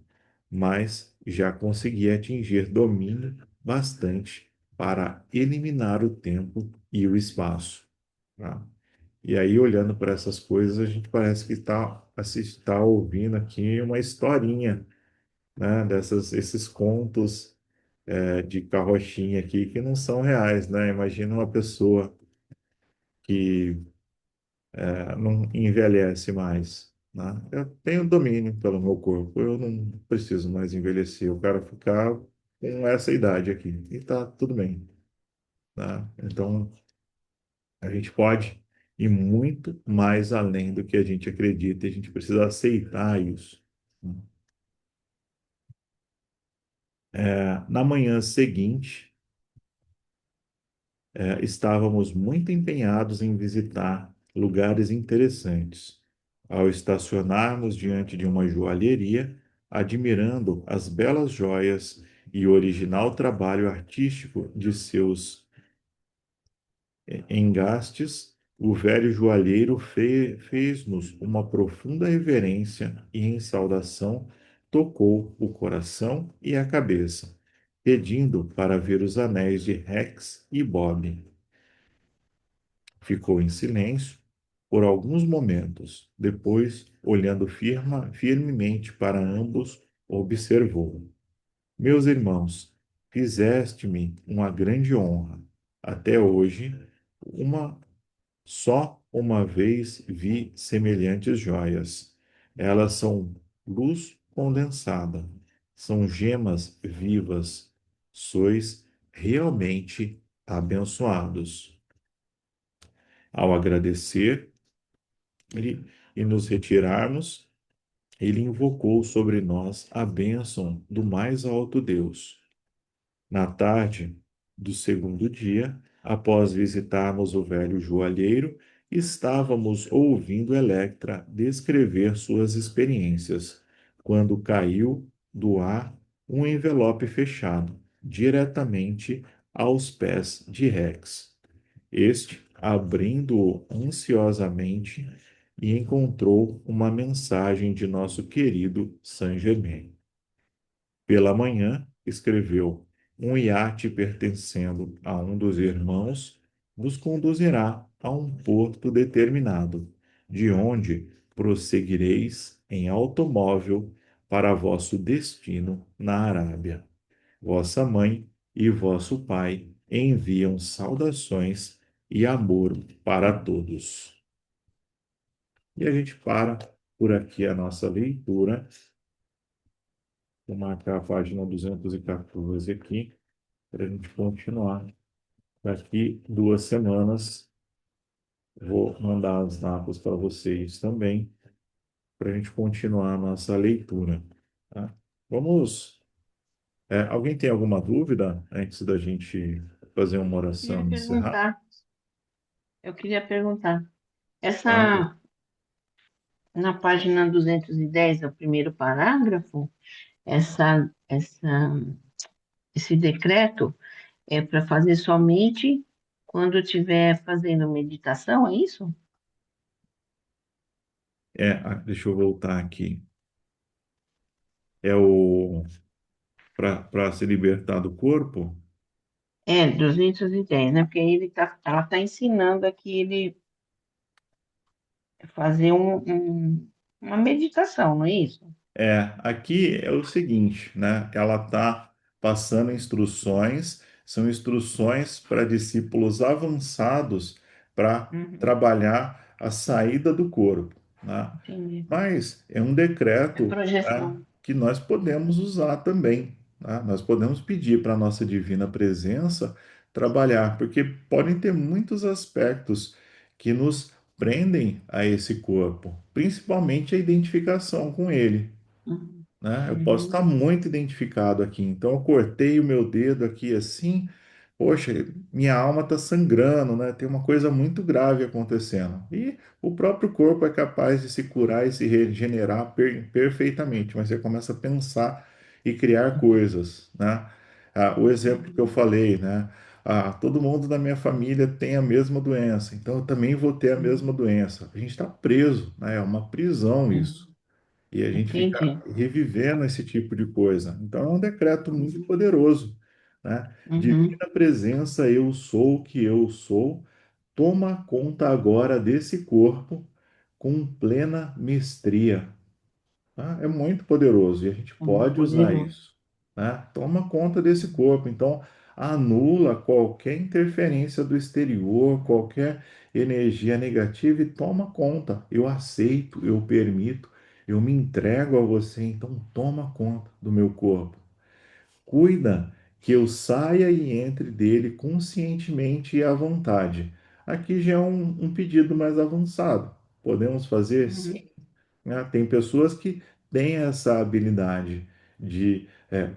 mas já consegui atingir domínio bastante para eliminar o tempo e o espaço. Tá? E aí, olhando para essas coisas, a gente parece que está ouvindo aqui uma historinha, né, esses contos de carrochinha aqui que não são reais, né? Imagina uma pessoa que não envelhece mais, né? Eu tenho domínio pelo meu corpo, eu não preciso mais envelhecer, eu quero ficar com essa idade aqui e tá tudo bem, né? Então, a gente pode ir muito mais além do que a gente acredita e a gente precisa aceitar isso. Na manhã seguinte, estávamos muito empenhados em visitar lugares interessantes. Ao estacionarmos diante de uma joalheria, admirando as belas joias e o original trabalho artístico de seus engastes, o velho joalheiro fez-nos uma profunda reverência e, em saudação, tocou o coração e a cabeça, pedindo para ver os anéis de Rex e Bob. Ficou em silêncio por alguns momentos. Depois, olhando firmemente para ambos, observou: Meus irmãos, fizeste-me uma grande honra. Até hoje, uma só uma vez vi semelhantes joias. Elas são luz condensada, são gemas vivas. Sois realmente abençoados. Ao agradecer e nos retirarmos, ele invocou sobre nós a bênção do mais alto Deus. Na tarde do segundo dia, após visitarmos o velho joalheiro, estávamos ouvindo Electra descrever suas experiências, quando caiu do ar um envelope fechado, diretamente aos pés de Rex. Este, abrindo-o ansiosamente, e encontrou uma mensagem de nosso querido Saint-Germain. Pela manhã, escreveu: um iate pertencendo a um dos irmãos vos conduzirá a um porto determinado, de onde prosseguireis em automóvel para vosso destino na Arábia. Vossa mãe e vosso pai enviam saudações e amor para todos. E a gente para por aqui a nossa leitura. Vou marcar a página 214 aqui para a gente continuar. Daqui 2 semanas, vou mandar as datas para vocês também, para a gente continuar a nossa leitura. Tá? Vamos. Alguém tem alguma dúvida antes da gente fazer uma Queria oração e encerrar? perguntar, eu queria perguntar, Claro. essa, na página 210, é o primeiro parágrafo, esse decreto é para fazer somente quando estiver fazendo meditação, é isso? Deixa eu voltar aqui. É o para se libertar do corpo? É, 210, né? Porque ela está ensinando aqui ele fazer uma meditação, não é isso? Aqui é o seguinte, né? Ela está passando instruções, são instruções para discípulos avançados para Uhum, trabalhar a saída do corpo, né? entendi. Mas é um É decreto, projeção. né, que nós podemos usar também, né? Nós podemos pedir para a nossa divina presença trabalhar, porque podem ter muitos aspectos que nos prendem a esse corpo, principalmente a identificação com ele, Uhum, né? Eu posso estar uhum, muito identificado aqui. Então, eu cortei o meu dedo aqui assim, poxa, minha alma está sangrando, né? Tem uma coisa muito grave acontecendo. E o próprio corpo é capaz de se curar e se regenerar perfeitamente, mas você começa a pensar e criar coisas, né? O exemplo que eu uhum, falei, né? Todo mundo da minha família tem a mesma doença, então eu também vou ter a mesma uhum, doença. A gente está preso, né? É uma prisão isso. uhum. E a gente fica Entendi. revivendo esse tipo de coisa. Então, é um decreto muito Uhum, poderoso, né? uhum, Divina presença, eu sou o que eu sou, toma conta agora desse corpo com plena mestria. Tá? É muito poderoso e a gente muito pode usar poderoso. isso, né? Toma conta desse corpo. Então, anula qualquer interferência do exterior, qualquer energia negativa e toma conta. Eu aceito, eu permito, eu me entrego a você. Então, toma conta do meu corpo. Cuida que eu saia e entre dele conscientemente e à vontade. Aqui já é um pedido mais avançado. Podemos fazer? Uhum. Sim, né? Tem pessoas que têm essa habilidade de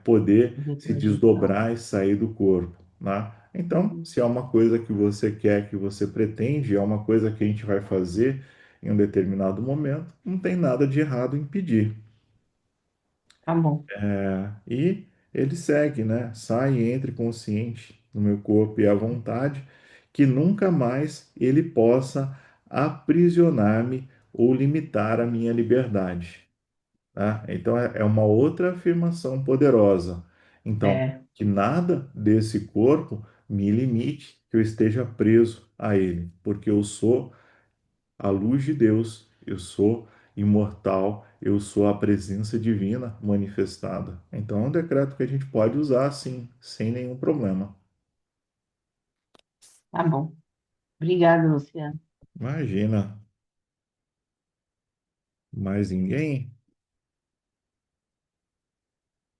poder De se projeção. desdobrar e sair do corpo, né? Então, Uhum. se é uma coisa que você quer, que você pretende, é uma coisa que a gente vai fazer em um determinado momento, não tem nada de errado em pedir. Tá bom. E ele segue, né? Sai e entre consciente no meu corpo e à vontade, que nunca mais ele possa aprisionar-me ou limitar a minha liberdade. Tá? Então é uma outra afirmação poderosa. Então, É, que nada desse corpo me limite, que eu esteja preso a ele, porque eu sou a luz de Deus, eu sou imortal, eu sou a presença divina manifestada. Então é um decreto que a gente pode usar sim, sem nenhum problema. tá bom. Obrigada, Luciano. Imagina, mais ninguém?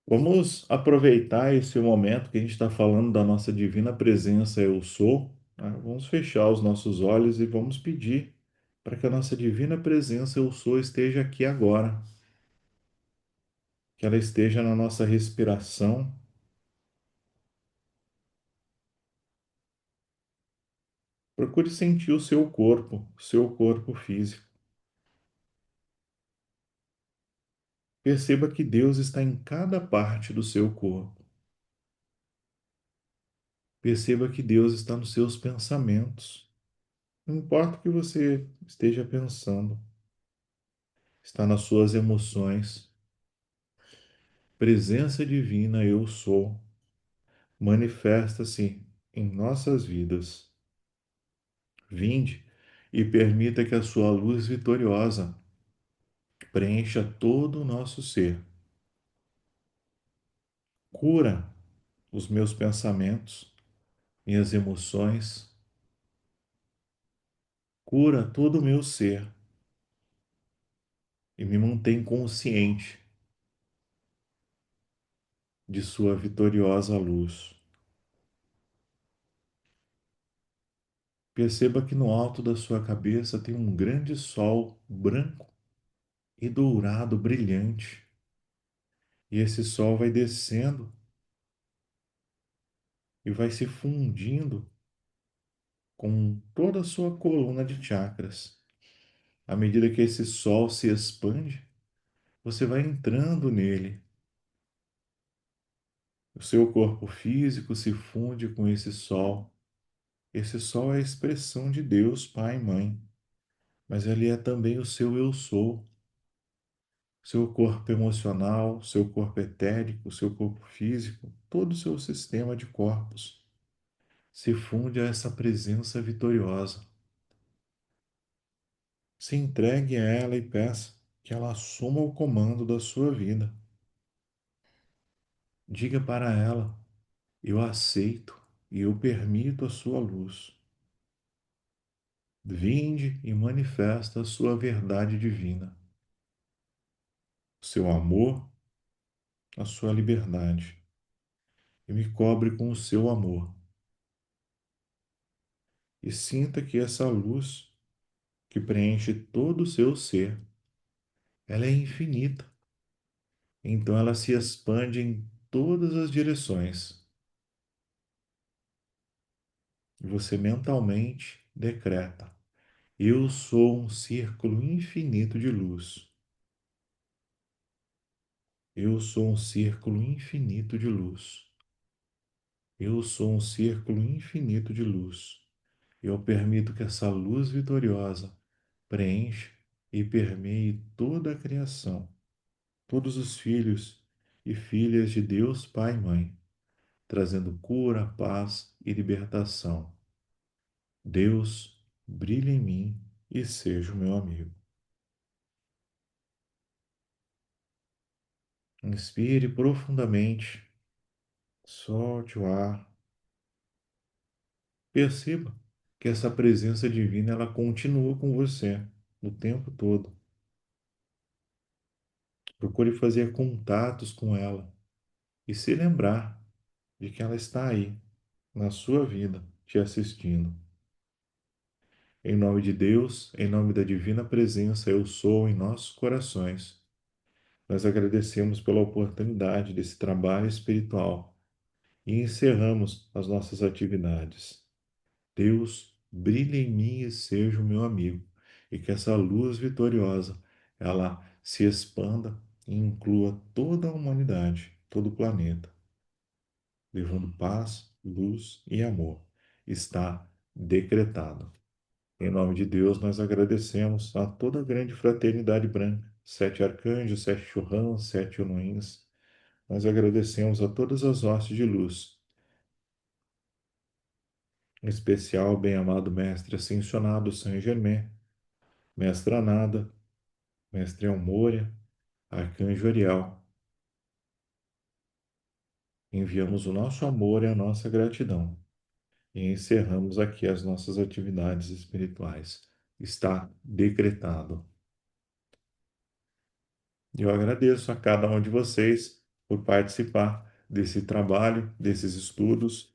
Vamos aproveitar esse momento que a gente está falando da nossa divina presença, eu sou, né? Vamos fechar os nossos olhos e vamos pedir para que a nossa divina presença, eu sou, esteja aqui agora, que ela esteja na nossa respiração. Procure sentir o seu corpo físico. Perceba que Deus está em cada parte do seu corpo. Perceba que Deus está nos seus pensamentos. Não importa o que você esteja pensando, está nas suas emoções. Presença divina, eu sou, manifesta-se em nossas vidas. Vinde e permita que a sua luz vitoriosa preencha todo o nosso ser. Cura os meus pensamentos, minhas emoções, cura todo o meu ser e me mantém consciente de sua vitoriosa luz. Perceba que no alto da sua cabeça tem um grande sol branco e dourado brilhante. E esse sol vai descendo e vai se fundindo com toda a sua coluna de chakras. À medida que esse sol se expande, você vai entrando nele. O seu corpo físico se funde com esse sol. Esse sol é a expressão de Deus, Pai e Mãe, mas ele é também o seu eu sou, seu corpo emocional, seu corpo etérico, seu corpo físico, todo o seu sistema de corpos se funde a essa presença vitoriosa. Se entregue a ela e peça que ela assuma o comando da sua vida. Diga para ela: eu aceito e eu permito a sua luz. Vinde e manifesta a sua verdade divina, o seu amor, a sua liberdade, e me cobre com o seu amor. E sinta que essa luz que preenche todo o seu ser, ela é infinita. Então ela se expande em todas as direções. E você mentalmente decreta: eu sou um círculo infinito de luz. Eu sou um círculo infinito de luz. Eu sou um círculo infinito de luz. Eu permito que essa luz vitoriosa preencha e permeie toda a criação, todos os filhos e filhas de Deus Pai e Mãe, trazendo cura, paz e libertação. Deus, brilhe em mim e seja o meu amigo. Inspire profundamente, solte o ar. Perceba que essa presença divina ela continua com você o tempo todo. Procure fazer contatos com ela e se lembrar de que ela está aí, na sua vida, te assistindo. Em nome de Deus, em nome da divina presença, eu sou em nossos corações. Nós agradecemos pela oportunidade desse trabalho espiritual e encerramos as nossas atividades. Deus, brilhe em mim e seja o meu amigo, e que essa luz vitoriosa, ela se expanda e inclua toda a humanidade, todo o planeta, levando paz, luz e amor. Está decretado. Em nome de Deus, nós agradecemos a toda a grande fraternidade branca, sete arcanjos, sete churrãos, sete anões. Nós agradecemos a todas as hostes de luz, em especial, bem-amado Mestre Ascensionado Saint Germain, Mestra Nada, Mestre Elmôria, Arcanjo Ariel. Enviamos o nosso amor e a nossa gratidão e encerramos aqui as nossas atividades espirituais. Está decretado. Eu agradeço a cada um de vocês por participar desse trabalho, desses estudos.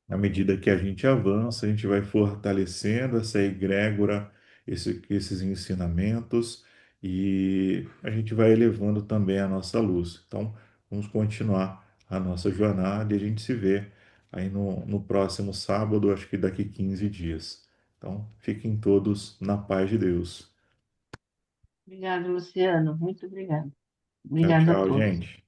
À medida que a gente avança, a gente vai fortalecendo essa egrégora, esses ensinamentos, e a gente vai elevando também a nossa luz. Então, vamos continuar a nossa jornada e a gente se vê aí no próximo sábado, acho que daqui 15 dias. Então, fiquem todos na paz de Deus. Obrigada, Luciano. Muito obrigada. Tchau, Obrigada a tchau, todos. gente.